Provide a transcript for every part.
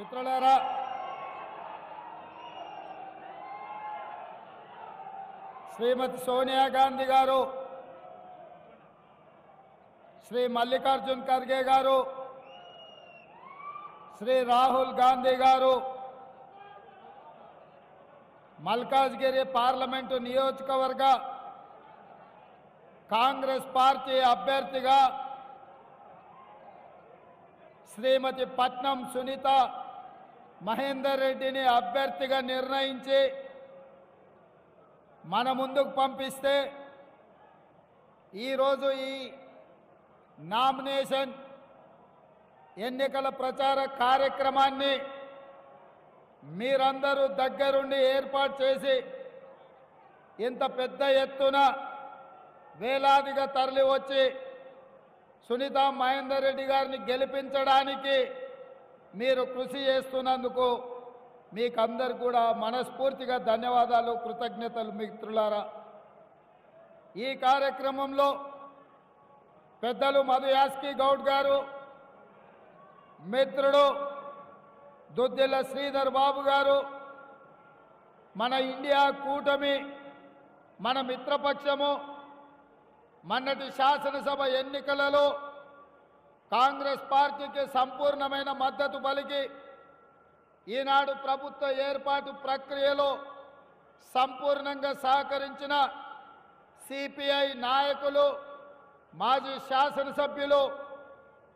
మిత్రులారా, శ్రీమతి సోనియా గాంధీ గారు, శ్రీ మల్లికార్జున్ ఖర్గే గారు, శ్రీ రాహుల్ గాంధీ గారు మల్కాజ్గిరి పార్లమెంటు నియోజకవర్గ కాంగ్రెస్ పార్టీ అభ్యర్థిగా శ్రీమతి పట్నం సునీత మహేందర్ రెడ్డిని అభ్యర్థిగా నిర్ణయించి మన ముందుకు పంపిస్తే ఈరోజు ఈ నామినేషన్ ఎన్నికల ప్రచార కార్యక్రమాన్ని మీరందరూ దగ్గరుండి ఏర్పాటు చేసి ఇంత పెద్ద ఎత్తున వేలాదిగా తరలి వచ్చి సునీత మహేందర్ రెడ్డి గారిని గెలిపించడానికి మీరు కృషి చేస్తున్నందుకు మీకందరు కూడా మనస్ఫూర్తిగా ధన్యవాదాలు, కృతజ్ఞతలు. మిత్రులారా, ఈ కార్యక్రమంలో పెద్దలు మధు యాస్కి గౌడ్ గారు, మిత్రుడు దుద్దిల్ల శ్రీధర్ బాబు గారు, మన ఇండియా కూటమి, మన మిత్రపక్షము మొన్నటి శాసనసభ ఎన్నికలలో కాంగ్రెస్ పార్టీకి సంపూర్ణమైన మద్దతు పలికి ఈనాడు ప్రభుత్వ ఏర్పాటు ప్రక్రియలో సంపూర్ణంగా సహకరించిన సిపిఐ నాయకులు, మాజీ శాసనసభ్యులు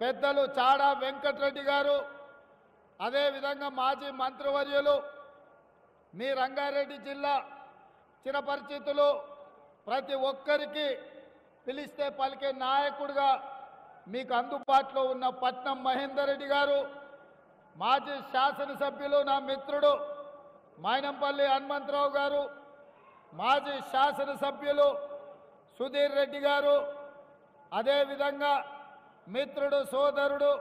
పెద్దలు చాడా వెంకటరెడ్డి గారు, అదేవిధంగా మాజీ మంత్రివర్యులు, మీ రంగారెడ్డి జిల్లా చిరపరిచితులు, ప్రతి ఒక్కరికి పిలిస్తే పలికే నాయకుడిగా మీకు అందుబాటులో ఉన్న పట్నం మహేందర్ రెడ్డి గారు, మాజీ శాసనసభ్యులు నా మిత్రుడు మైనంపల్లి హనుమంతరావు గారు, మాజీ శాసనసభ్యులు సుధీర్ రెడ్డి గారు, అదేవిధంగా మిత్రుడు సోదరుడు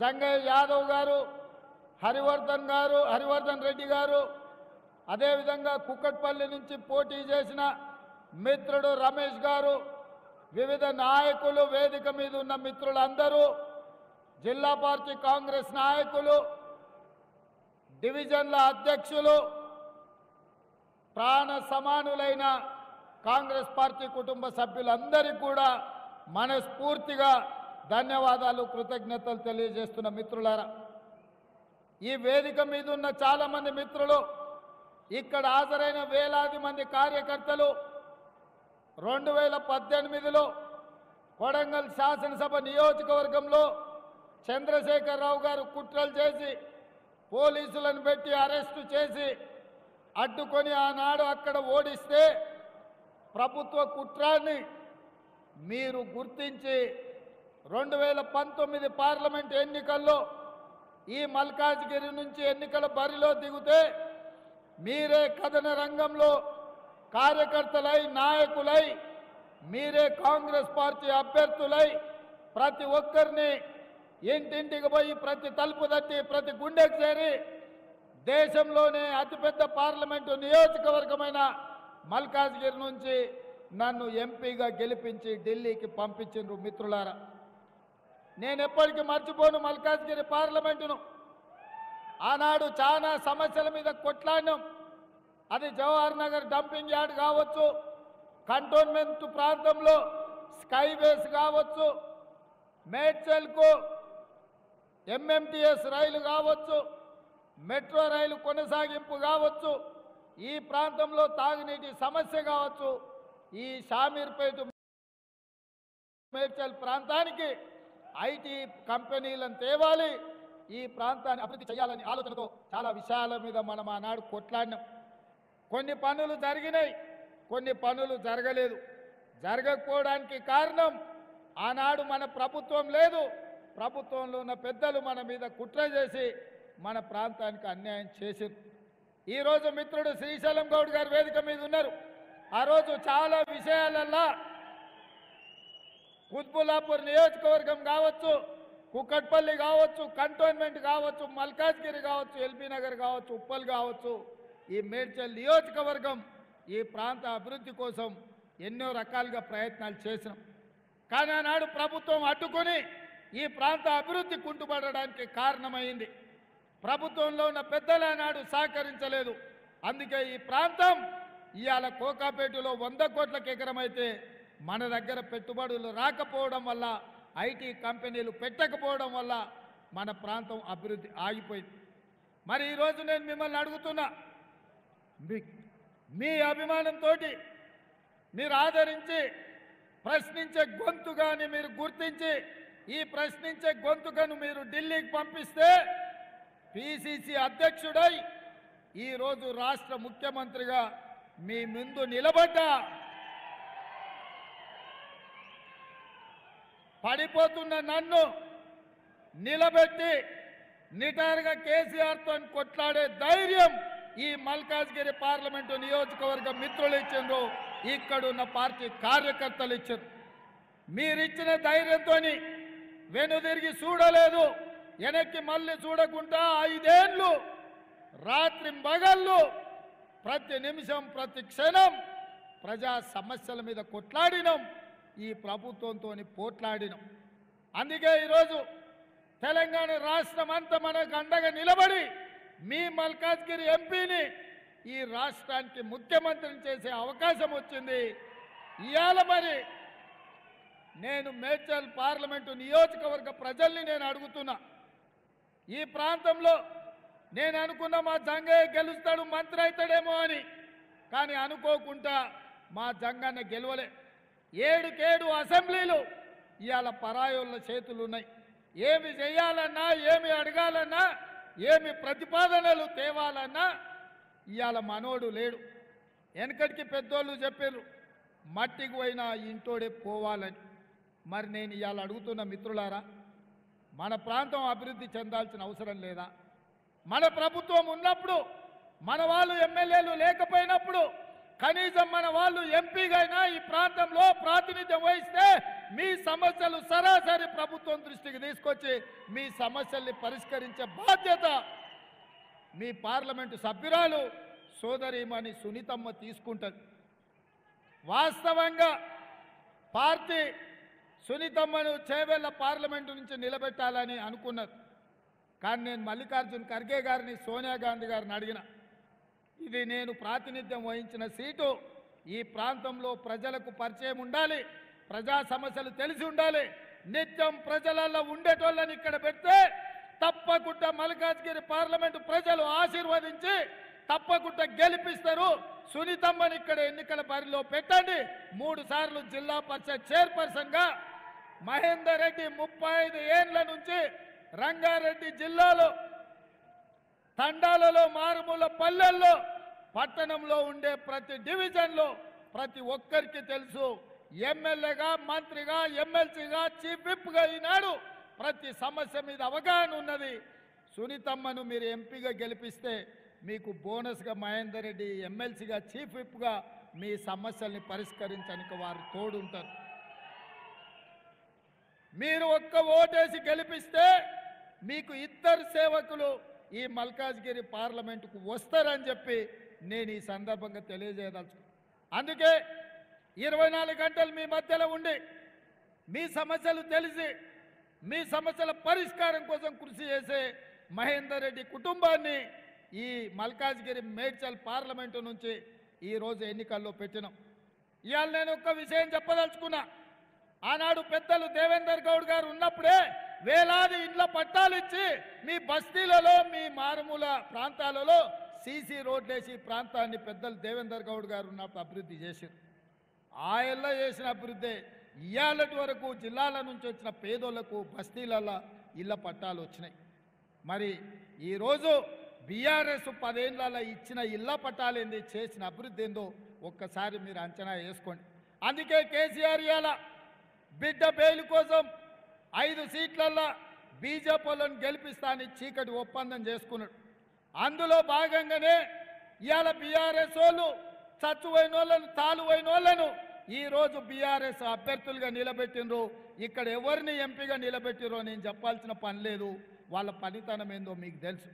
జంగయ్య యాదవ్ గారు, హరివర్ధన్ రెడ్డి గారు, అదేవిధంగా కుక్కట్పల్లి నుంచి పోటీ చేసిన మిత్రుడు రమేష్ గారు, వివిధ నాయకులు, వేదిక మీద ఉన్న మిత్రులందరూ, జిల్లా పార్టీ కాంగ్రెస్ నాయకులు, డివిజన్ల అధ్యక్షులు, ప్రాణ సమానులైన కాంగ్రెస్ పార్టీ కుటుంబ సభ్యులందరికీ కూడా మనస్ఫూర్తిగా ధన్యవాదాలు, కృతజ్ఞతలు తెలియజేస్తున్న మిత్రులారా, ఈ వేదిక మీద ఉన్న చాలామంది మిత్రులు, ఇక్కడ హాజరైన వేలాది మంది కార్యకర్తలు 2018లో కొడంగల్ శాసనసభ నియోజకవర్గంలో చంద్రశేఖరరావు గారు కుట్రలు చేసి పోలీసులను పెట్టి అరెస్టు చేసి అడ్డుకొని ఆనాడు అక్కడ ఓడిస్తే ప్రభుత్వ కుట్రాన్ని మీరు గుర్తించి 2019 పార్లమెంట్ ఎన్నికల్లో ఈ మల్కాజ్గిరి నుంచి ఎన్నికల బరిలో దిగితే మీరే కథన రంగంలో కార్యకర్తలై, నాయకులై, మీరే కాంగ్రెస్ పార్టీ అభ్యర్థులై ప్రతి ఒక్కరిని ఇంటింటికి పోయి ప్రతి తలుపు తట్టి ప్రతి గుండెకు చేరి దేశంలోనే అతిపెద్ద పార్లమెంటు నియోజకవర్గమైన మల్కాజ్గిరి నుంచి నన్ను ఎంపీగా గెలిపించి ఢిల్లీకి పంపించిండ్రు. మిత్రులారా, నేను ఎప్పటికీ మర్చిపోను మల్కాజ్గిరి పార్లమెంటును. ఆనాడు చాలా సమస్యల మీద కొట్లాడినాం. అది జవహర్ నగర్ డంపింగ్ యార్డ్ కావచ్చు, కంటోన్మెంట్ ప్రాంతంలో స్కైవేస్ కావచ్చు, మేడ్చల్కు ఎంఎంటీఎస్ రైలు కావచ్చు, మెట్రో రైలు కొనసాగింపు కావచ్చు, ఈ ప్రాంతంలో తాగునీటి సమస్య కావచ్చు, ఈ షామీర్పేట మేడ్చల్ ప్రాంతానికి ఐటీ కంపెనీలను తేవాలి, ఈ ప్రాంతాన్ని అభివృద్ధి చేయాలని ఆలోచనతో చాలా విషయాల మీద మనం ఆనాడు కొట్లాడినాం. కొన్ని పనులు జరిగినాయి, కొన్ని పనులు జరగలేదు. జరగకపోవడానికి కారణం ఆనాడు మన ప్రభుత్వం లేదు, ప్రభుత్వంలో ఉన్న పెద్దలు మన మీద కుట్ర చేసి మన ప్రాంతానికి అన్యాయం చేశారు. ఈరోజు మిత్రుడు శ్రీశైలం గౌడ్ గారు వేదిక మీద ఉన్నారు. ఆ రోజు చాలా విషయాలల్లా కుత్బుల్లాపూర్ నియోజకవర్గం కావచ్చు, కుక్కట్పల్లి కావచ్చు, కంటోన్మెంట్ కావచ్చు, మల్కాజ్గిరి కావచ్చు, ఎల్బీ నగర్ కావచ్చు, ఉప్పల్ కావచ్చు, ఈ మేడ్చల్ నియోజకవర్గం ఈ ప్రాంత అభివృద్ధి కోసం ఎన్నో రకాలుగా ప్రయత్నాలు చేసినాం. కానీ ఆనాడు ప్రభుత్వం అడ్డుకొని ఈ ప్రాంత అభివృద్ధి కుంటుపడడానికి కారణమైంది. ప్రభుత్వంలో ఉన్న పెద్దలు ఆనాడు సహకరించలేదు. అందుకే ఈ ప్రాంతం ఇవాళ కోకాపేటలో 100 కోట్లకు ఎకరమైతే మన దగ్గర పెట్టుబడులు రాకపోవడం వల్ల, ఐటీ కంపెనీలు పెట్టకపోవడం వల్ల మన ప్రాంతం అభివృద్ధి ఆగిపోయింది. మరి ఈరోజు నేను మిమ్మల్ని అడుగుతున్నా, మీ అభిమానంతో మీరు ఆదరించి ప్రశ్నించే గొంతుగాని మీరు గుర్తించి ఈ ప్రశ్నించే గొంతుకను మీరు ఢిల్లీకి పంపిస్తే పిసిసి అధ్యక్షుడై ఈరోజు రాష్ట్ర ముఖ్యమంత్రిగా మీ ముందు నిలబడ్డా పడిపోతున్న నన్ను నిలబెట్టి నిటారుగా కేసీఆర్తో కొట్లాడే ధైర్యం ఈ మల్కాజ్గిరి పార్లమెంటు నియోజకవర్గ మిత్రులు ఇచ్చిండ్రు, ఇక్కడున్న పార్టీ కార్యకర్తలు ఇచ్చారు. మీరిచ్చిన ధైర్యంతో వెనుదిరిగి చూడలేదు, వెనక్కి మళ్ళీ చూడకుండా 5 ఏళ్ళు రాత్రి మగళ్ళు ప్రతి నిమిషం ప్రతి క్షణం ప్రజా సమస్యల మీద కొట్లాడినాం, ఈ ప్రభుత్వంతో పోట్లాడినాం. అందుకే ఈరోజు తెలంగాణ రాష్ట్రం అంతా మనకు అండగా నిలబడి మీ మల్కాజ్గిరి ఎంపీని ఈ రాష్ట్రానికి ముఖ్యమంత్రిని చేసే అవకాశం వచ్చింది. ఇవాళ మరి నేను మేడ్చల్ పార్లమెంటు నియోజకవర్గ ప్రజల్ని నేను అడుగుతున్నా, ఈ ప్రాంతంలో నేను అనుకున్న మా జంగయ్య గెలుస్తాడు, మంత్రి అవుతాడేమో అని, కానీ అనుకోకుండా మా జంగన్న గెలవలే. 7 అసెంబ్లీలు ఇవాళ పరాయోళ్ళ చేతులు ఉన్నాయి. ఏమి చేయాలన్నా, ఏమి అడగాలన్నా, ఏమి ప్రతిపాదనలు తేవాలన్నా ఇవాళ మనోడు లేడు. వెనకటికి పెద్దోళ్ళు చెప్పారు మట్టికి పోయినా ఇంటోడే పోవాలని. మరి నేను ఇవాళ అడుగుతున్న మిత్రులారా, మన ప్రాంతం అభివృద్ధి చెందాల్సిన అవసరం లేదా? మన ప్రభుత్వం ఉన్నప్పుడు, మన వాళ్ళు ఎమ్మెల్యేలు లేకపోయినప్పుడు కనీసం మన వాళ్ళు ఎంపీగా అయినా ఈ ప్రాంతంలో ప్రాతినిధ్యం వహిస్తే మీ సమస్యలు సరాసరి ప్రభుత్వం దృష్టికి తీసుకొచ్చి మీ సమస్యల్ని పరిష్కరించే బాధ్యత మీ పార్లమెంటు సభ్యురాలు సోదరీమణి సునీతమ్మ తీసుకుంటుంది. వాస్తవంగా పార్టీ సునీతమ్మను చేవెళ్ల పార్లమెంటు నుంచి నిలబెట్టాలని అనుకున్నది. కానీ నేను మల్లికార్జున్ ఖర్గే గారిని, సోనియా గాంధీ గారిని అడిగిన, ఇది నేను ప్రాతినిధ్యం వహించిన సీటు, ఈ ప్రాంతంలో ప్రజలకు పరిచయం ఉండాలి, ప్రజా సమస్యలు తెలిసి ఉండాలి, నిత్యం ప్రజలలో ఉండేటోళ్ళని ఇక్కడ పెడితే తప్పకుండా మల్కాజ్గిరి పార్లమెంటు ప్రజలు ఆశీర్వదించి తప్పకుండా గెలిపిస్తారు. సునీతమ్మని ఇక్కడ ఎన్నికల బరిలో పెట్టండి. 3 సార్లు జిల్లా పరిషత్ చైర్పర్సన్గా మహేందర్ రెడ్డి 35 ఏళ్ల నుంచి రంగారెడ్డి జిల్లాలో తండాలలో, మారుమూల పల్లెల్లో, పట్టణంలో ఉండే ప్రతి డివిజన్లో ప్రతి ఒక్కరికి తెలుసు. ఎమ్మెల్యేగా, మంత్రిగా, ఎమ్మెల్సీగా, చీఫ్ విప్గా ఈనాడు ప్రతి సమస్య మీద అవగాహన ఉన్నది. సునీతమ్మను మీరు ఎంపీగా గెలిపిస్తే మీకు బోనస్గా మహేందర్ రెడ్డి ఎమ్మెల్సీగా, చీఫ్ విప్గా మీ సమస్యల్ని పరిష్కరించడానికి వారు తోడుంటారు. మీరు ఒక్క ఓటేసి గెలిపిస్తే మీకు 2 సేవకులు ఈ మల్కాజ్గిరి పార్లమెంటుకు వస్తారని చెప్పి నేను ఈ సందర్భంగా తెలియజేయదలుచుకున్నాను. అందుకే 24 గంటలు మీ మధ్యలో ఉండి మీ సమస్యలు తెలిసి మీ సమస్యల పరిష్కారం కోసం కృషి చేసే మహేందర్ రెడ్డి కుటుంబాన్ని ఈ మల్కాజ్గిరి మేడ్చల్ పార్లమెంటు నుంచి ఈరోజు ఎన్నికల్లో పెట్టినాం. ఇవాళ నేను ఒక్క విషయం చెప్పదలుచుకున్నా. ఆనాడు పెద్దలు దేవేందర్ గౌడ్ గారు ఉన్నప్పుడే వేలాది ఇండ్ల పట్టాలిచ్చి మీ బస్తీలలో, మీ మారుమూల ప్రాంతాలలో సీసీ రోడ్లేసి ప్రాంతాన్ని పెద్దలు దేవేందర్ గౌడ్ గారు ఉన్నప్పుడు అభివృద్ధి చేశారు. ఆయల్లో చేసిన అభివృద్ధి ఇవాళటి వరకు జిల్లాల నుంచి వచ్చిన పేదోళ్లకు బస్తీలలో ఇళ్ల పట్టాలు వచ్చినాయి. మరి ఈరోజు బీఆర్ఎస్ 10 ఏళ్లలో ఇచ్చిన ఇళ్ల పట్టాలు ఏంది, చేసిన అభివృద్ధి ఏందో ఒక్కసారి మీరు అంచనా వేసుకోండి. అందుకే కేసీఆర్ ఇవాళ బిడ్డ బెయిల్ కోసం 5 సీట్లల్లో బీజేపీలను గెలిపిస్తానని చీకటి ఒప్పందం చేసుకున్నాడు. అందులో భాగంగానే ఇవాళ బీఆర్ఎస్ వాళ్ళు చచ్చువైన వాళ్ళను, తాలువైన వాళ్ళను ఈరోజు బీఆర్ఎస్ అభ్యర్థులుగా నిలబెట్టినరు. ఇక్కడ ఎవరిని ఎంపీగా నిలబెట్టిరో నేను చెప్పాల్సిన పని లేదు, వాళ్ళ పనితనం ఏందో మీకు తెలుసు.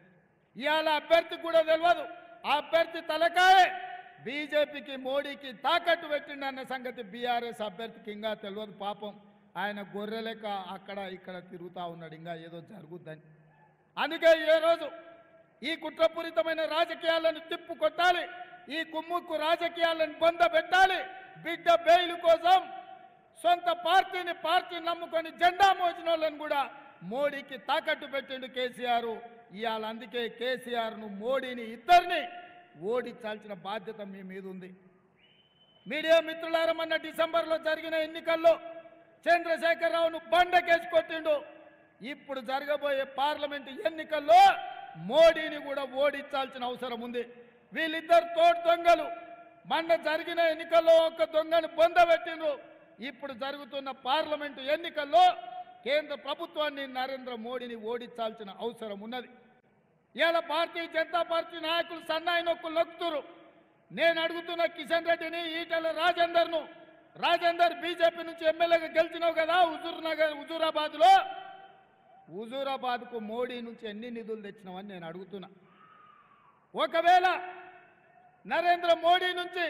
ఇవాళ అభ్యర్థి కూడా తెలియదు, ఆ అభ్యర్థి తలకాయే బీజేపీకి, మోడీకి తాకట్టు పెట్టిండన్న సంగతి బీఆర్ఎస్ అభ్యర్థికి ఇంకా తెలియదు. పాపం ఆయన గొర్రెలెక్క అక్కడ ఇక్కడ తిరుగుతూ ఉన్నాడు, ఇంకా ఏదో జరుగుద్దని. అందుకే ఈరోజు ఈ కుట్రపూరితమైన రాజకీయాలను తిప్పు కొట్టాలి, ఈ కుమ్ముక్కు రాజకీయాలను బొందబెట్టాలి. బిడ్డ బెయిల్ కోసం సొంత పార్టీ నమ్ముకొని జెండా మోసిన వాళ్ళని కూడా మోడీకి తాకట్టు పెట్టిండు కేసీఆర్. ఇవాళ అందుకే కేసీఆర్ను మోడీని ఇద్దరిని ఓడించాల్సిన బాధ్యత మీ మీద ఉంది. మీడియా మిత్రులారా, మొన్న డిసెంబర్లో జరిగిన ఎన్నికల్లో చంద్రశేఖరరావును బండకేసి కొట్టిండు. ఇప్పుడు జరగబోయే పార్లమెంటు ఎన్నికల్లో మోడీని కూడా ఓడించాల్సిన అవసరం ఉంది. వీళ్ళిద్దరు తోడు దొంగలు. మొన్న జరిగిన ఎన్నికల్లో ఒక దొంగను బొందబెట్టిండ్రు. ఇప్పుడు జరుగుతున్న పార్లమెంటు ఎన్నికల్లో కేంద్ర ప్రభుత్వాన్ని నరేంద్ర మోడీని ఓడించాల్సిన అవసరం ఉన్నది. ఇవాళ భారతీయ జనతా పార్టీ నాయకులు సన్నాయి నొక్కులు నొక్కుతురు. నేను అడుగుతున్న కిషన్ రెడ్డిని, ఈటెల రాజేందర్ బీజేపీ నుంచి ఎమ్మెల్యేగా గెలిచినావు కదా హుజూరాబాద్కు మోడీ నుంచి ఎన్ని నిధులు తెచ్చినావని నేను అడుగుతున్నా. ఒకవేళ నరేంద్ర మోడీ నుంచి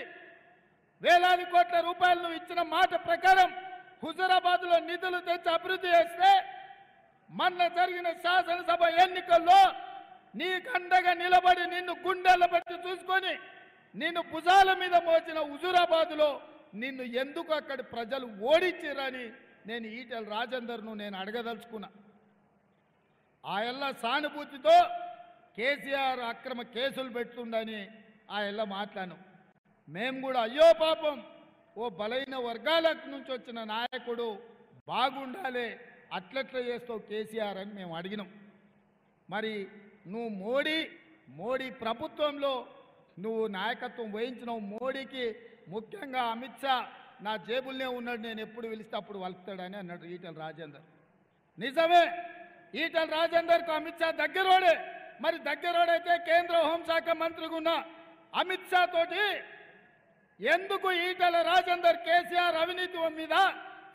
వేలాది కోట్ల రూపాయలు నువ్వు ఇచ్చిన మాట ప్రకారం హుజూరాబాద్లో నిధులు తెచ్చి అభివృద్ధి చేస్తే మొన్న జరిగిన శాసనసభ ఎన్నికల్లో నీకు అండగా నిలబడి నిన్ను గుండెల పెట్టి చూసుకొని నిన్ను భుజాల మీద మోచిన హుజూరాబాద్లో నిన్ను ఎందుకు అక్కడి ప్రజలు ఓడించారని నేను ఈటెల రాజేందర్ను నేను అడగదలుచుకున్నా. ఆయల్ల సానుభూతితో కేసీఆర్ అక్రమ కేసులు పెడుతుండని ఆయల్ల మాట్లాడాను. మేము కూడా అయ్యో పాపం ఓ బలైన వర్గాల నుంచి వచ్చిన నాయకుడు బాగుండాలి, అట్లట్లా చేస్తావు కేసీఆర్ అని మేము అడిగినాం. మరి నువ్వు మోడీ ప్రభుత్వంలో నువ్వు నాయకత్వం వహించినావు. మోడీకి ముఖ్యంగా అమిత్ షా నా జేబుల్నే ఉన్నాడు, నేను ఎప్పుడు పిలిస్తే అప్పుడు వలుపుతాడని అన్నాడు ఈటెల రాజేందర్. నిజమే, ఈటెల రాజేందర్కు అమిత్ షా దగ్గరోడే. మరి దగ్గరోడైతే కేంద్ర హోంశాఖ మంత్రిగా ఉన్న అమిత్ షా తోటి ఎందుకు ఈటెల రాజేందర్ కేసీఆర్ అవినీతి మీద,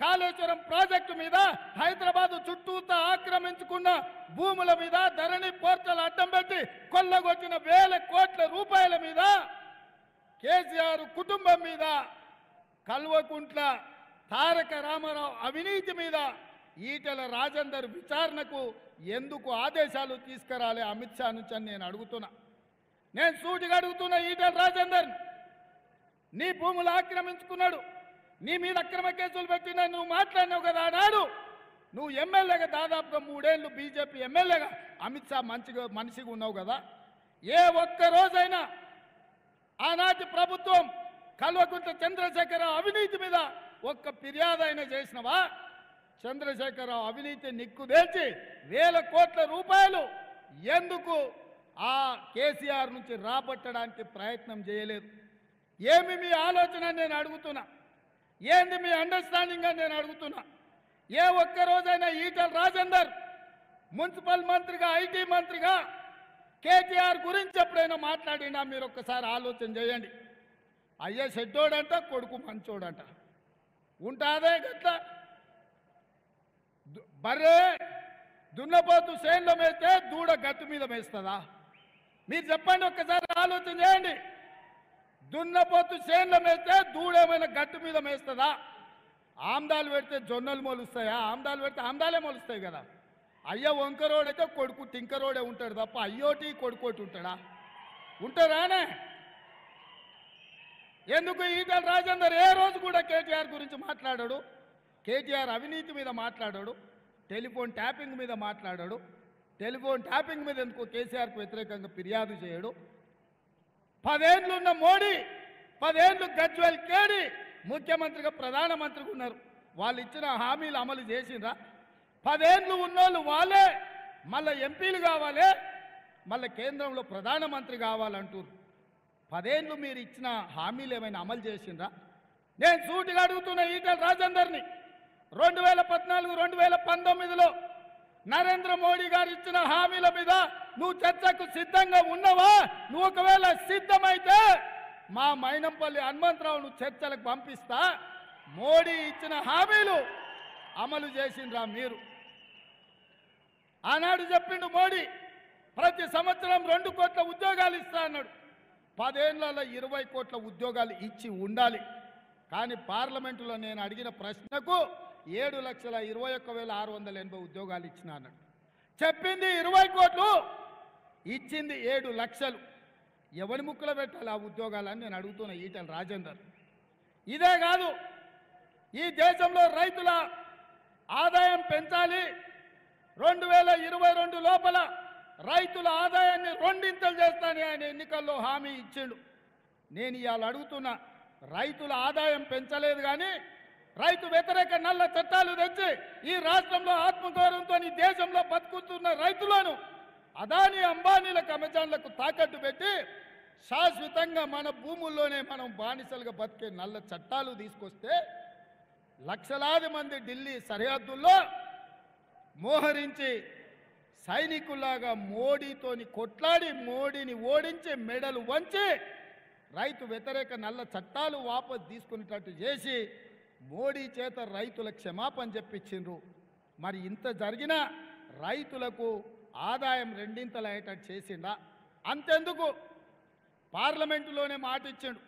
కాళేశ్వరం ప్రాజెక్టు మీద, హైదరాబాద్ చుట్టూతా ఆక్రమించుకున్న భూముల మీద, ధరణి పోర్టల్ అడ్డం పెట్టి కొల్లగొట్టిన వేల కోట్ల రూపాయల మీద, కేసీఆర్ కుటుంబం మీద, కల్వకుంట్ల తారక రామారావు అవినీతి మీద ఈటెల రాజేందర్ విచారణకు ఎందుకు ఆదేశాలు తీసుకురాలే అమిత్ షా నుంచి అని నేను అడుగుతున్నా. నేను సూటిగా అడుగుతున్నా ఈటెల రాజేందర్, నీ భూములు ఆక్రమించుకున్నాడు, నీ మీద అక్రమ కేసులు పెట్టినా నువ్వు మాట్లాడినావు కదా. ఆనాడు నువ్వు ఎమ్మెల్యేగా దాదాపుగా 3 ఏళ్ళు బీజేపీ ఎమ్మెల్యేగా అమిత్ షా మనిషిగా ఉన్నావు కదా. ఏ ఒక్క రోజైనా ఆనాటి ప్రభుత్వం కల్వకుంట్ల చంద్రశేఖరరావు అవినీతి మీద ఒక్క ఫిర్యాదు అయినా చేసినవా? చంద్రశేఖరరావు అవినీతి నిక్కుదేల్చి వేల కోట్ల రూపాయలు ఎందుకు ఆ కేసీఆర్ నుంచి రాబట్టడానికి ప్రయత్నం చేయలేదు? ఏమి మీ ఆలోచన నేను అడుగుతున్నా, ఏంది మీ అండర్స్టాండింగ్ అని నేను అడుగుతున్నా. ఏ ఒక్క రోజైనా ఈటెల రాజేందర్ మున్సిపల్ మంత్రిగా, ఐటీ మంత్రిగా కేటీఆర్ గురించి ఎప్పుడైనా మాట్లాడినా? మీరు ఒక్కసారి ఆలోచన చేయండి. అయ్యే చెడ్డోడంట, కొడుకు మంచోడంట, ఉంటాదే గట్ల. బర్రె దున్నపోతు చేనులో మేస్తే దూడ గట్టు మీద మేస్తుందా? మీరు చెప్పండి, ఒక్కసారి ఆలోచన చేయండి. దున్నపోతు చేనులో మేస్తే దూడేమైనా గట్టు మీద మేస్తుందా? ఆమ్దాలు పెడితే జొన్నలు మొలుస్తాయా? ఆమ్దాలు పెడితే ఆమ్దాలే మొలుస్తాయి కదా. అయ్య వంకరోడైతే కొడుకు టింకరోడే ఉంటాడు తప్ప అయ్యోటి కొడుకోటి ఉంటాడా? ఉంటారానే? ఎందుకు ఈటెల రాజేందర్ ఏ రోజు కూడా కేటీఆర్ గురించి మాట్లాడాడు? కేటీఆర్ అవినీతి మీద మాట్లాడాడు, టెలిఫోన్ ట్యాపింగ్ మీద మాట్లాడాడు. టెలిఫోన్ ట్యాపింగ్ మీద ఎందుకు కేసీఆర్కు వ్యతిరేకంగా ఫిర్యాదు చేయడు? 10 ఏళ్ళు ఉన్న మోడీ 10 ఏళ్ళు గజ్వెల్ కేడి ముఖ్యమంత్రిగా ప్రధానమంత్రిగా ఉన్నారు. వాళ్ళు ఇచ్చిన హామీలు అమలు చేసిండ్రా? 10 ఏళ్ళు ఉన్నోళ్ళు వాళ్ళే మళ్ళీ ఎంపీలు కావాలి, మళ్ళీ కేంద్రంలో ప్రధానమంత్రి కావాలంటారు. 10 ఏళ్ళు మీరు ఇచ్చిన హామీలు ఏమైనా అమలు చేసిండ్రా? నేను సూటిగా అడుగుతున్న ఈటెల రాజేందర్ని, 2014, 2019లో నరేంద్ర మోడీ గారు ఇచ్చిన హామీల మీద నువ్వు చర్చకు సిద్ధంగా ఉన్నావా? నువ్వు ఒకవేళ సిద్ధమైతే మా మైనంపల్లి హనుమంతరావును చర్చలకు పంపిస్తా. మోడీ ఇచ్చిన హామీలు అమలు చేసిండ్రా మీరు? ఆనాడు చెప్పిండు మోడీ, ప్రతి సంవత్సరం 2 కోట్ల ఉద్యోగాలు ఇస్తా అన్నాడు. 10 ఏళ్లలో 20 కోట్ల ఉద్యోగాలు ఇచ్చి ఉండాలి. కానీ పార్లమెంటులో నేను అడిగిన ప్రశ్నకు 7,21,680 ఉద్యోగాలు ఇచ్చిన అన్నాడు. చెప్పింది 20 కోట్లు, ఇచ్చింది 7 లక్షలు. ఎవరి ముక్కులో పెట్టాలి ఆ ఉద్యోగాలని నేను అడుగుతున్న ఈటెల రాజేందర్. ఇదే కాదు, ఈ దేశంలో రైతుల ఆదాయం పెంచాలి, 2022 లోపల రైతుల ఆదాయాన్ని రెండింతలు చేస్తానని ఆయన ఎన్నికల్లో హామీ ఇచ్చిండు. నేను ఇవాళ అడుగుతున్నా, రైతుల ఆదాయం పెంచలేదు కానీ రైతు వ్యతిరేక నల్ల చట్టాలు తెచ్చి ఈ రాష్ట్రంలో ఆత్మగౌరవంతో ఈ దేశంలో బతుకుతున్న రైతులను అదానీ అంబానీలకు అమెజాన్లకు తాకట్టు పెట్టి శాశ్వతంగా మన భూముల్లోనే మనం బానిసలుగా బతికే నల్ల చట్టాలు తీసుకొస్తే లక్షలాది మంది ఢిల్లీ సరిహద్దుల్లో మోహరించి సైనికుల్లాగా మోడీతోని కొట్లాడి మోడీని ఓడించి మెడలు వంచి రైతు వ్యతిరేక నల్ల చట్టాలు వాపసు తీసుకునేటట్టు చేసి మోడీ చేత రైతుల క్షమాపణ చెప్పించిండ్రు. మరి ఇంత జరిగినా రైతులకు ఆదాయం రెండింతలు అయ్యేటట్టు చేసిండా? అంతెందుకు, పార్లమెంటులోనే మాట ఇచ్చిండు,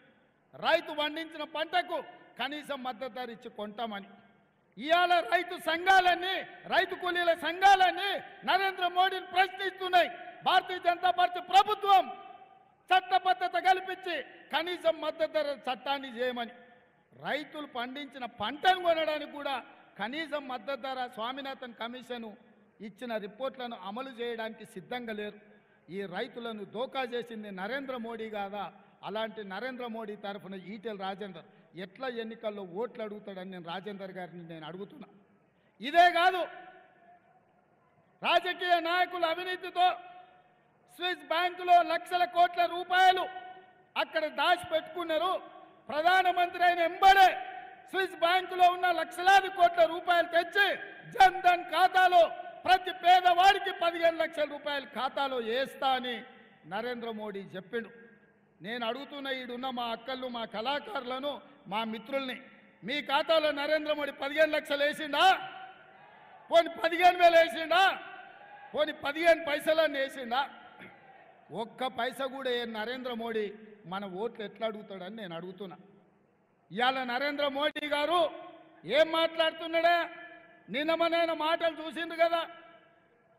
రైతు పండించిన పంటకు కనీసం మద్దతు ధర ఇచ్చి కొంటామని. ఇవాళ రైతు సంఘాలన్నీ, రైతు కూలీల సంఘాలన్నీ నరేంద్ర మోడీని ప్రశ్నిస్తున్నాయి. భారతీయ జనతా పార్టీ ప్రభుత్వం చట్టబద్ధత కల్పించి కనీసం మద్దతు ధర చట్టాన్ని చేయమని, రైతులు పండించిన పంటను కొనడానికి కూడా కనీసం మద్దతు ధర స్వామినాథన్ కమిషన్ ఇచ్చిన రిపోర్ట్లను అమలు చేయడానికి సిద్ధంగా లేరు. ఈ రైతులను దోకా చేసింది నరేంద్ర మోడీ కాదా? అలాంటి నరేంద్ర మోడీ తరఫున ఈటెల రాజేందర్ ఎట్లా ఎన్నికల్లో ఓట్లు అడుగుతాడని నేను రాజేందర్ గారిని నేను అడుగుతున్నా. ఇదే కాదు, రాజకీయ నాయకుల అవినీతితో స్విస్ బ్యాంకులో లక్షల కోట్ల రూపాయలు అక్కడ దాచిపెట్టుకున్నారు. ప్రధానమంత్రి అయిన ఎంబడే స్విస్ బ్యాంకులో ఉన్న లక్షలాది కోట్ల రూపాయలు తెచ్చి జన్ ధన్ ఖాతాలో ప్రతి పేదవాడికి 15 లక్షల రూపాయలు ఖాతాలో వేస్తా అని నరేంద్ర మోడీ చెప్పిండు. నేను అడుగుతున్న ఈడున్న మా అక్కళ్ళు, మా కళాకారులను, మా మిత్రుల్ని, మీ ఖాతాలో నరేంద్ర మోడీ 15 లక్షలు వేసిండా? పోనీ 15,000 వేసిండా? పోనీ 15 పైసలన్నీ వేసిండా? ఒక్క పైసా కూడా నరేంద్ర మోడీ మన ఓట్లు ఎట్లా అడుగుతాడని నేను అడుగుతున్నా. ఇవాళ నరేంద్ర మోడీ గారు ఏం మాట్లాడుతున్నాడా? నిన్నమనైన మాటలు చూసిండు కదా.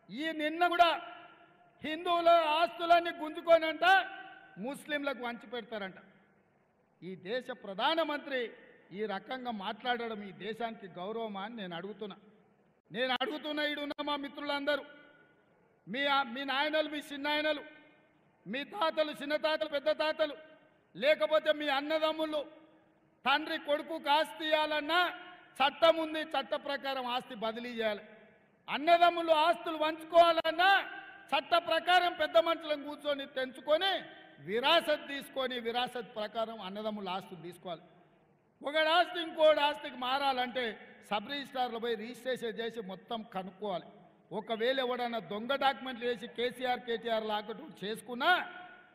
ఈ నిన్న కూడా హిందువుల ఆస్తులన్నీ గుంజుకోనంట ముస్లింలకు వంచి పెడతారంట. ఈ దేశ ప్రధానమంత్రి ఈ రకంగా మాట్లాడడం ఈ దేశానికి గౌరవమా అని నేను అడుగుతున్నా. ఈడున్న మా మిత్రులందరూ, మీ నాయనలు, మీ చిన్నాయనలు, మీ తాతలు, చిన్న తాతలు, పెద్ద తాతలు, లేకపోతే మీ అన్నదమ్ములు, తండ్రి కొడుకుకు ఆస్తి ఇవ్వాలన్నా చట్టం ఉంది, చట్ట ప్రకారం ఆస్తి బదిలీ చేయాలి. అన్నదమ్ములు ఆస్తులు పంచుకోవాలన్నా చట్ట ప్రకారం పెద్ద మనుషులను కూర్చొని తెంచుకొని విరాసత్ తీసుకొని విరాసత్ ప్రకారం అన్నదమ్ముల ఆస్తులు తీసుకోవాలి. ఒకటి ఆస్తి ఇంకోటి ఆస్తికి మారాలంటే సబ్ రిజిస్ట్రార్లో పోయి రిజిస్ట్రేషన్ చేసి మొత్తం కనుక్కోవాలి. ఒకవేళ ఎవడన్నా దొంగ డాక్యుమెంట్లు వేసి కేసీఆర్ లాకటో చేసుకున్నా,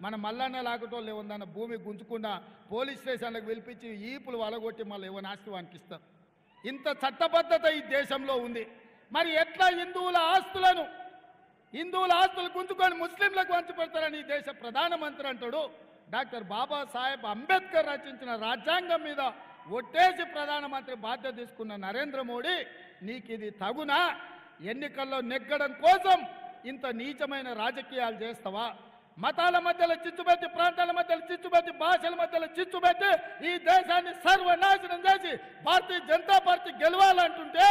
మన మల్లన్న లాకటో లేవన్న భూమి గుంజుకున్నా పోలీస్ స్టేషన్లకు పిలిపించి ఈపులు వలగొట్టి మళ్ళీ ఎవరి ఆస్తి వానికి ఇస్తారు. ఇంత చట్టబద్ధత ఈ దేశంలో ఉంది. మరి ఎట్లా హిందువుల ఆస్తులు గుంజుకొని ముస్లింలకు పంచిపెడతారని ఈ దేశ ప్రధానమంత్రి అంటాడు. డాక్టర్ బాబాసాహెబ్ అంబేద్కర్ రచించిన రాజ్యాంగం మీద ఒట్టేసి ప్రధానమంత్రి బాధ్యత తీసుకున్న నరేంద్ర మోడీ, నీకు ఇది తగునా? ఎన్నికల్లో నెగ్గడం కోసం ఇంత నీచమైన రాజకీయాలు చేస్తావా? మతాల మధ్యలో చిచ్చుపెట్టి, ప్రాంతాల మధ్యలో చిచ్చుపెట్టి, భాషల మధ్యలో చిచ్చుపెట్టి ఈ దేశాన్ని సర్వనాశనం చేసి భారతీయ జనతా పార్టీ గెలవాలంటుంటే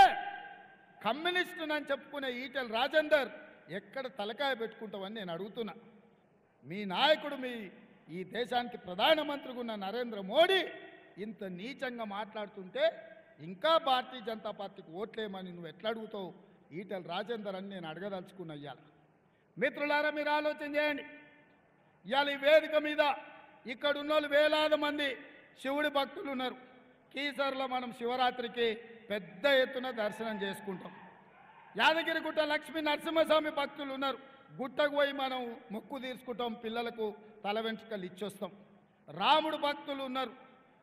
కమ్యూనిస్టునని చెప్పుకునే ఈటెల రాజేందర్ ఎక్కడ తలకాయ పెట్టుకుంటామని నేను అడుగుతున్నా. మీ నాయకుడు, ఈ దేశానికి ప్రధానమంత్రిగా ఉన్న నరేంద్ర మోడీ ఇంత నీచంగా మాట్లాడుతుంటే ఇంకా భారతీయ జనతా పార్టీకి ఓట్లేమని నువ్వు ఎట్లా అడుగుతావు ఈటెల రాజేందర్ అని నేను అడగదలుచుకున్నా. ఇవాళ మిత్రులారా, మీరు ఆలోచన చేయండి. ఇవాళ ఈ వేదిక మీద ఇక్కడ ఉన్నోళ్ళు వేలాది మంది శివుడి భక్తులు ఉన్నారు. కీసర్లో మనం శివరాత్రికి పెద్ద ఎత్తున దర్శనం చేసుకుంటాం. యాదగిరిగుట్ట లక్ష్మీ నరసింహస్వామి భక్తులు ఉన్నారు. గుట్టకు పోయి మనం మొక్కు తీర్చుకుంటాం, పిల్లలకు తల వెంట్రుకలు ఇచ్చొస్తాం. రాముడు భక్తులు ఉన్నారు.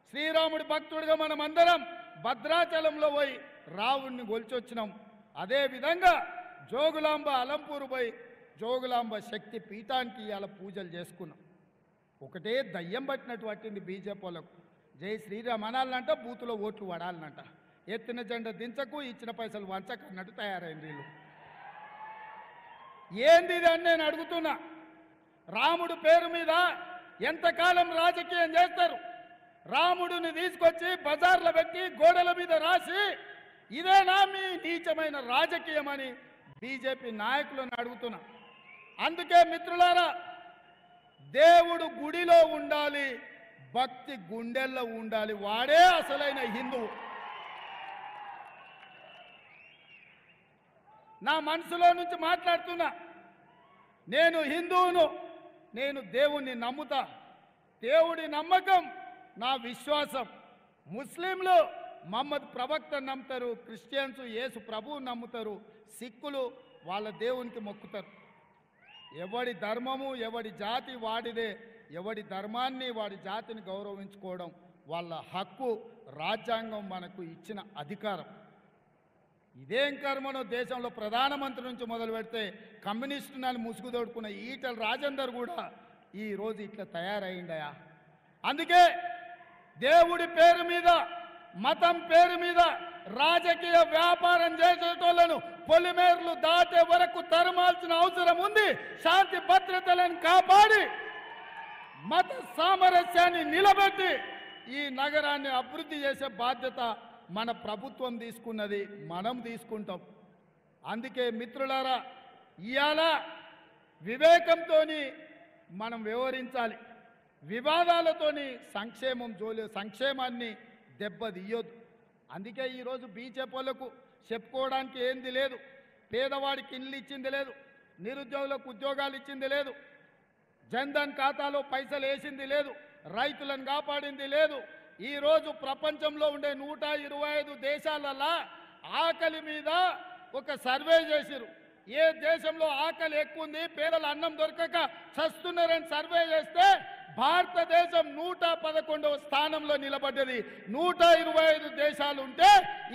శ్రీరాముడి భక్తుడిగా మనం అందరం భద్రాచలంలో పోయి రావుడిని గొలిచొచ్చినాం. అదేవిధంగా జోగులాంబ అలంపూరు పోయి జోగులాంబ శక్తి పీఠానికి ఇవాళ పూజలు చేసుకున్నాం. ఒకటే దయ్యం పట్టినట్టు పట్టింది బీజేపీ వాళ్ళకు. జై శ్రీరామ్ అనాలనంట, బూతులో ఓట్లు పడాలనంట. ఎత్తిన జెండా దించకు, ఇచ్చిన పైసలు వంచకు అన్నట్టు తయారైంది వీళ్ళు. ఏంది ఇది అని నేను అడుగుతున్నా. రాముడు పేరు మీద ఎంతకాలం రాజకీయం చేస్తారు? రాముడిని తీసుకొచ్చి బజార్లో పెట్టి గోడల మీద రాసి ఇదేనా మీ నీచమైన రాజకీయం అని బీజేపీ నాయకులను అడుగుతున్నా. అందుకే మిత్రులారా, దేవుడు గుడిలో ఉండాలి, భక్తి గుండెల్లో ఉండాలి. వాడే అసలైన హిందువు. నా మనసులో నుంచి మాట్లాడుతున్నా. నేను హిందువును, నేను దేవుణ్ణి నమ్ముతా. దేవుడి నమ్మకం నా విశ్వాసం. ముస్లింలు మహమ్మద్ ప్రవక్తను నమ్ముతారు, క్రిస్టియన్స్ యేసు ప్రభువు నమ్ముతారు, సిక్కులు వాళ్ళ దేవునికి మొక్కుతారు. ఎవడి ధర్మము ఎవడి జాతి వాడిదే. ఎవడి ధర్మాన్ని వాడి జాతిని గౌరవించుకోవడం వాళ్ళ హక్కు. రాజ్యాంగం మనకు ఇచ్చిన అధికారం. ఇదేం కర్మనో దేశంలో ప్రధానమంత్రి నుంచి మొదలు పెడితే కమ్యూనిస్టు నాని ముసుగు తోడుకున్న ఈటల రాజేందర్ కూడా ఈరోజు ఇట్లా తయారైండయా. అందుకే దేవుడి పేరు మీద, మతం పేరు మీద రాజకీయ వ్యాపారం చేసేటోళ్లను పొలిమేర్లు దాటే వరకు తరమాల్సిన అవసరం ఉంది. శాంతి భద్రతలను కాపాడి మత సామరస్యాన్ని నిలబెట్టి ఈ నగరాన్ని అభివృద్ధి చేసే బాధ్యత మన ప్రభుత్వం తీసుకున్నది, మనం తీసుకుంటాం. అందుకే మిత్రులారా, ఇవాళ వివేకంతో మనం వ్యవహరించాలి. వివాదాలతోని సంక్షేమాన్ని దెబ్బతీయొద్దు. అందుకే ఈరోజు బీజేపీ వాళ్ళకు చెప్పుకోవడానికి ఏంది లేదు. పేదవాడికి ఇల్లు ఇచ్చింది లేదు, నిరుద్యోగులకు ఉద్యోగాలు ఇచ్చింది లేదు, జన్ధన్ ఖాతాలో పైసలు వేసింది లేదు, రైతులను కాపాడింది లేదు. ఈరోజు ప్రపంచంలో ఉండే 125 దేశాలలో ఆకలి మీద ఒక సర్వే చేసిరు. ఏ దేశంలో ఆకలి ఎక్కువ ఉంది, పేదల అన్నం దొరకక చస్తున్నారని సర్వే చేస్తే భారతదేశం 111వ స్థానంలో నిలబడ్డది. 125 దేశాలు ఉంటే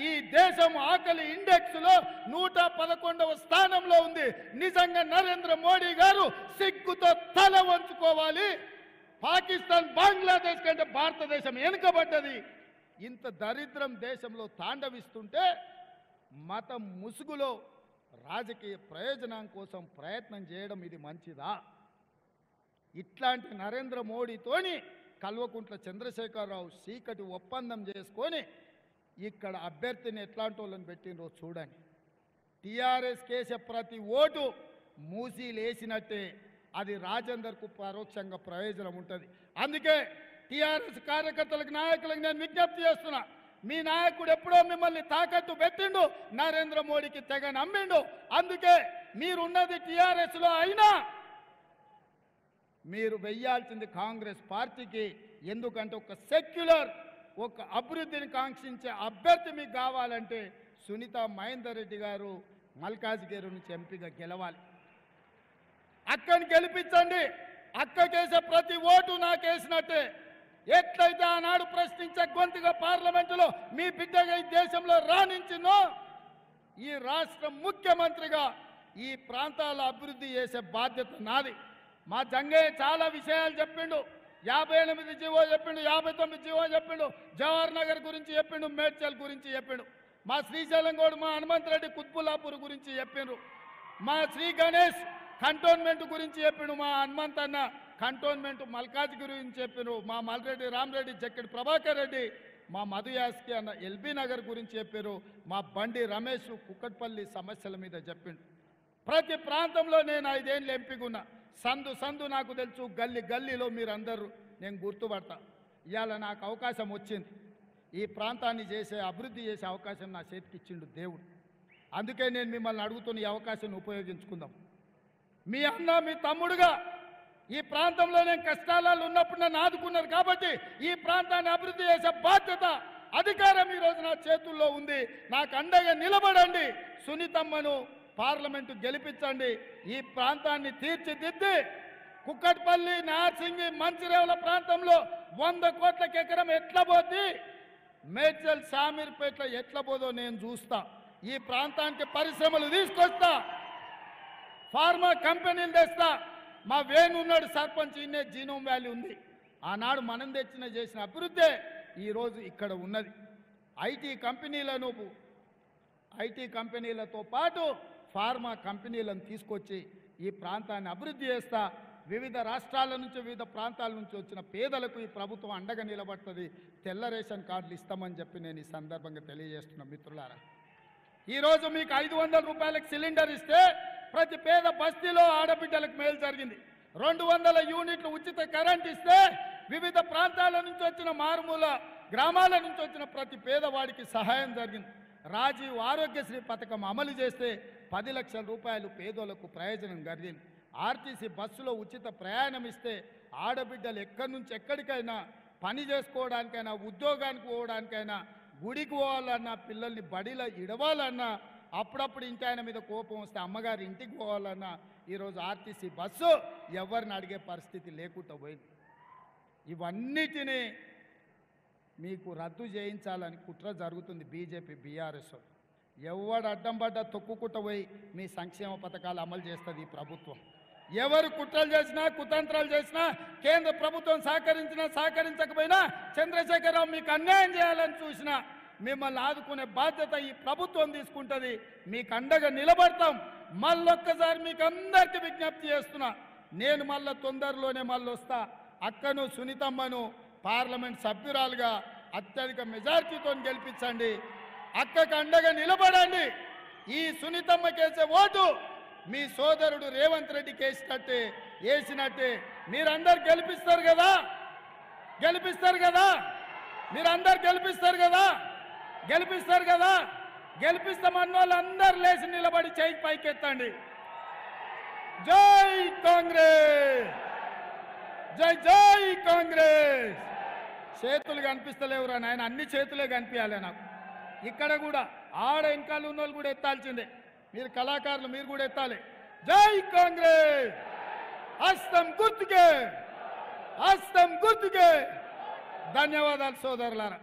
ఈ దేశం ఆకలి ఇండెక్స్లో 111వ స్థానంలో ఉంది. నిజంగా నరేంద్ర మోడీ గారు సిగ్గుతో తల వంచుకోవాలి. పాకిస్తాన్, బంగ్లాదేశ్ కంటే భారతదేశం వెనుకబడ్డది. ఇంత దరిద్రం దేశంలో తాండవిస్తుంటే మతం ముసుగులో రాజకీయ ప్రయోజనం కోసం ప్రయత్నం చేయడం ఇది మంచిదా? ఇట్లాంటి నరేంద్ర మోడీతోని కల్వకుంట్ల చంద్రశేఖరరావు చీకటి ఒప్పందం చేసుకొని ఇక్కడ అభ్యర్థిని ఎట్లాంటి వాళ్ళని పెట్టినరో చూడండి. టీఆర్ఎస్ కేసే ప్రతి ఓటు మూసీలేసినట్టే అది రాజేందర్కు పరోక్షంగా ప్రయోజనం ఉంటుంది. అందుకే టీఆర్ఎస్ కార్యకర్తలకు, నాయకులకు నేను విజ్ఞప్తి చేస్తున్నా. మీ నాయకుడు ఎప్పుడో మిమ్మల్ని తాకట్టు పెట్టిండు, నరేంద్ర మోడీకి తెగ నమ్మిండు. అందుకే మీరున్నది టీఆర్ఎస్లో అయినా మీరు వెయ్యాల్సింది కాంగ్రెస్ పార్టీకి. ఎందుకంటే ఒక సెక్యులర్, ఒక అభివృద్ధిని కాంక్షించే అభ్యర్థి మీకు కావాలంటే సునీత మహేందర్ రెడ్డి గారు మల్కాజ్గిరి నుంచి ఎంపీగా గెలవాలి. అక్కని గెలిపించండి. అక్కకేసే ప్రతి ఓటు నాకేసినట్టే. ఎట్లయితే ఆనాడు ప్రశ్నించే గొంతుగా పార్లమెంటులో మీ బిడ్డగా ఈ దేశంలో రాణించినో, ఈ రాష్ట్ర ముఖ్యమంత్రిగా ఈ ప్రాంతాల అభివృద్ధి చేసే బాధ్యత నాది. మా జంగయ్య చాలా విషయాలు చెప్పిండు. 58 జీవో చెప్పిండు, 59 జీవో చెప్పిండు, జవహర్ నగర్ గురించి చెప్పిండు, మేడ్చల్ గురించి చెప్పిండు. మా శ్రీశైలం గౌడ్, మా హనుమంత్ రెడ్డి కుత్బుల్లాపూర్ గురించి చెప్పిండ్రు. మా శ్రీ గణేష్ కంటోన్మెంట్ గురించి చెప్పిండు. మా హనుమంత్ అన్న కంటోన్మెంట్ మల్కాజ్ గురించి చెప్పిండ్రు. మా మల్రెడ్డి రామరెడ్డి, జక్కడి ప్రభాకర్ రెడ్డి, మా మధు యాస్కి అన్న ఎల్బీ నగర్ గురించి చెప్పారు. మా బండి రమేష్ కుక్కట్పల్లి సమస్యల మీద చెప్పిండు. ప్రతి ప్రాంతంలో నేను 5 ఏళ్ళు ఎంపీగున్నా. సందు సందు నాకు తెలుసు, గల్లీ గల్లీలో మీరందరూ నేను గుర్తుపడతా. ఇవాళ నాకు అవకాశం వచ్చింది. ఈ ప్రాంతాన్ని అభివృద్ధి చేసే అవకాశం నా చేతికి ఇచ్చిండు దేవుడు. అందుకే నేను మిమ్మల్ని అడుగుతున్న ఈ అవకాశాన్ని ఉపయోగించుకుందాం. మీ అన్న, మీ తమ్ముడుగా ఈ ప్రాంతంలో నేను కష్టాలలో ఉన్నప్పుడు నన్ను ఆదుకున్నారు కాబట్టి ఈ ప్రాంతాన్ని అభివృద్ధి చేసే బాధ్యత, అధికారం ఈరోజు నా చేతుల్లో ఉంది. నాకు అండగా నిలబడండి. సునీతమ్మను పార్లమెంటు గెలిపించండి. ఈ ప్రాంతాన్ని తీర్చిదిద్ది కుక్కట్పల్లి, నార్సింగి, మంచిరేవుల ప్రాంతంలో 100 కోట్లకి ఎకరం ఎట్లా పోద్ది, మేడ్చల్, షామీర్పేట ఎట్లా పోదో నేను చూస్తా. ఈ ప్రాంతానికి పరిశ్రమలు తీసుకొస్తా, ఫార్మా కంపెనీలు తెస్తా. మా వేణున్నాడు సర్పంచ్, ఇన్నే జీనోమ్ వ్యాలీ ఉంది. ఆనాడు మనం చేసిన అభివృద్ధే ఈరోజు ఇక్కడ ఉన్నది. ఐటీ కంపెనీలతో పాటు ఫార్మా కంపెనీలను తీసుకొచ్చి ఈ ప్రాంతాన్ని అభివృద్ధి చేస్తా. వివిధ రాష్ట్రాల నుంచి వివిధ ప్రాంతాల నుంచి వచ్చిన పేదలకు ఈ ప్రభుత్వం అండగా నిలబడుతుంది. తెల్ల రేషన్ కార్డులు ఇస్తామని చెప్పి నేను ఈ సందర్భంగా తెలియజేస్తున్నా మిత్రులారా. ఈరోజు మీకు 500 రూపాయలకు సిలిండర్ ఇస్తే ప్రతి పేద బస్తీలో ఆడబిడ్డలకు మేలు జరిగింది. 200 యూనిట్లు ఉచిత కరెంట్ ఇస్తే వివిధ ప్రాంతాల నుంచి వచ్చిన మారుమూల గ్రామాల నుంచి వచ్చిన ప్రతి పేదవాడికి సహాయం జరిగింది. రాజీవ్ ఆరోగ్యశ్రీ పథకం అమలు చేస్తే 10 లక్షల రూపాయలు పేదోళ్లకు ప్రయోజనం కలిగింది. ఆర్టీసీ బస్సులో ఉచిత ప్రయాణం ఇస్తే ఆడబిడ్డలు ఎక్కడి నుంచి ఎక్కడికైనా పని చేసుకోవడానికైనా ఉద్యోగానికి పోవడానికైనా గుడికి పోవాలన్నా పిల్లల్ని బడిలో ఇడవాలన్నా అప్పుడప్పుడు ఇంటి ఆయన మీద కోపం వస్తే అమ్మగారి ఇంటికి పోవాలన్నా ఈరోజు ఆర్టీసీ బస్సు ఎవరిని అడిగే పరిస్థితి లేకుండా పోయింది. ఇవన్నిటినీ మీకు రద్దు చేయించాలని కుట్ర జరుగుతుంది బీజేపీ బీఆర్ఎస్. ఎవడు అడ్డం పడ్డా తొక్కుకుంటూ పోయి మీ సంక్షేమ పథకాలు అమలు చేస్తుంది ఈ ప్రభుత్వం. ఎవరు కుట్రలు చేసినా కుతంత్రాలు చేసినా కేంద్ర ప్రభుత్వం సహకరించినా సహకరించకపోయినా చంద్రశేఖరరావు మీకు అన్యాయం చేయాలని చూసినా మిమ్మల్ని ఆదుకునే బాధ్యత ఈ ప్రభుత్వం తీసుకుంటుంది. మీకు అండగా నిలబడతాం. మళ్ళొక్కసారి మీకు అందరికీ విజ్ఞప్తి చేస్తున్నా, నేను మళ్ళీ తొందరలోనే వస్తా. అక్కను సునీతమ్మను పార్లమెంట్ సభ్యురాలుగా అత్యధిక మెజార్టీతో గెలిపించండి. అక్కకు అండగా నిలబడండి. ఈ సునీతమ్మ కేసే ఓటు మీ సోదరుడు రేవంత్ రెడ్డి వేసినట్టే మీరందరు గెలిపిస్తారు కదా, మీరందరు గెలిపిస్తారు కదా. గెలిపిస్తామన్న వాళ్ళందరూ లేచి నిలబడి చేయి పైకెత్తండి. జై కాంగ్రెస్, జై జై కాంగ్రెస్. చేతులు కనిపిస్తలేవురా నాయన, అన్ని చేతులే కనిపించాలి నాకు. ఇక్కడ కూడా ఆడ వెనకాల ఉన్న వాళ్ళు కూడా ఎత్తాల్సిందే. మీరు కళాకారులు మీరు కూడా ఎత్తాలి. జై కాంగ్రెస్, హస్తం గుర్తుకే. ధన్యవాదాలు సోదరులారా.